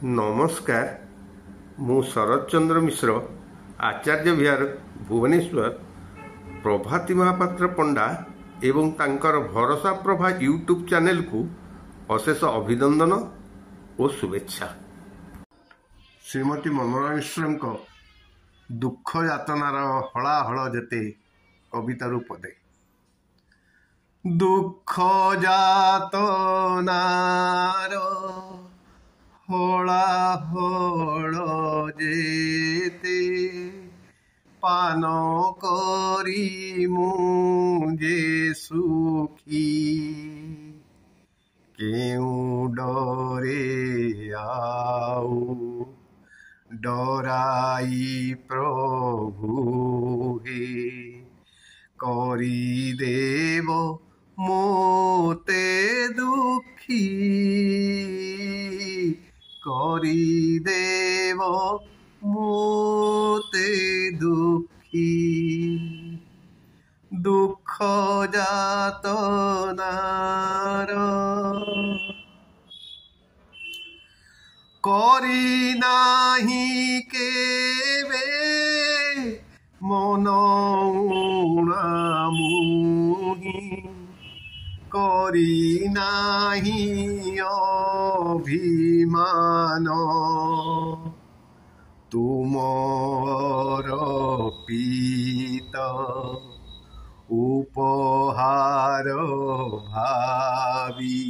नमस्कार मु शरद चंद्र मिश्र आचार्य विहार भुवनेश्वर प्रभाती महापात्र पंडा एवं तांकर भरोसा प्रभा यूट्यूब चैनल को अशेष अभिनंदन और शुभेच्छा। श्रीमती मनोरमा मिश्र दुख यातनार हलाहल जेते कवितार पदे दुख यातनार हलाहल जेते पान करी मुझे सुखी केउ डरे आउ डराई प्रभु हे करी देव मोते दुखी करी देव मोते दुखी दुख यातनार करी नाही केबे मन मुही करी नाही अभिमान तुमर पीत उपहार भावी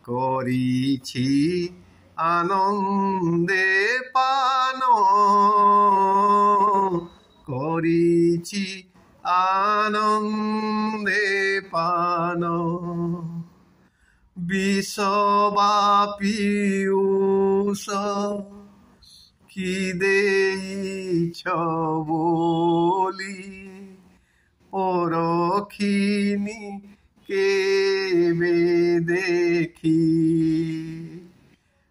करिछि आनंदे पान करिछि आनंदे पान विषवापी उष कि देइछ बोली परखिनी केबे देखी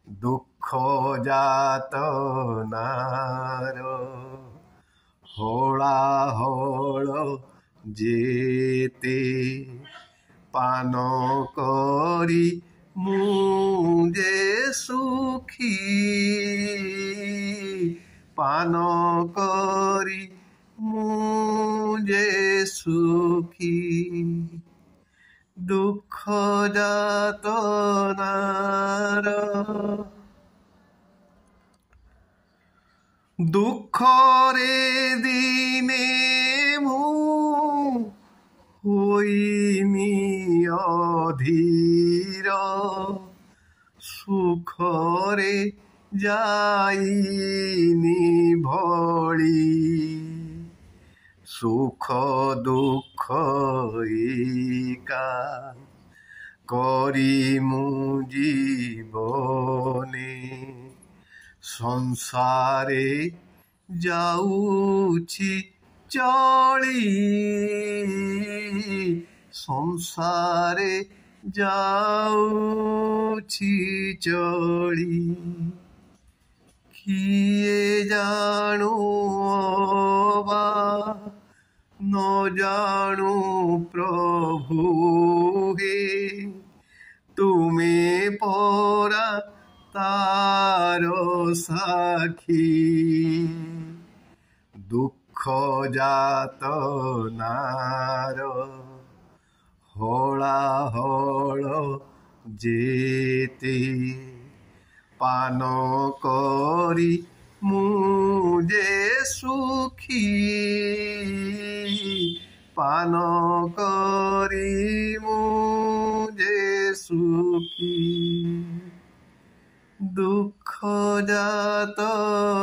दुख यातनार हलाहल जेते पान करी मुझे सुखी पान करी मुझे सुखी दुख यातनार दुख रे दिने मु होइनी अधीर सुख रे जाइनी भली सुख दुख एका करी मु जीवने संसारे जाऊछि चली संसारे जाऊछि चली किए जानू बा न जानू प्रभु हे तुम्हें परा तारो साखी दुख यातनार हलाहल जेते पान करी मुझे सुखी पान करी मुझे सुखी दुख यातनार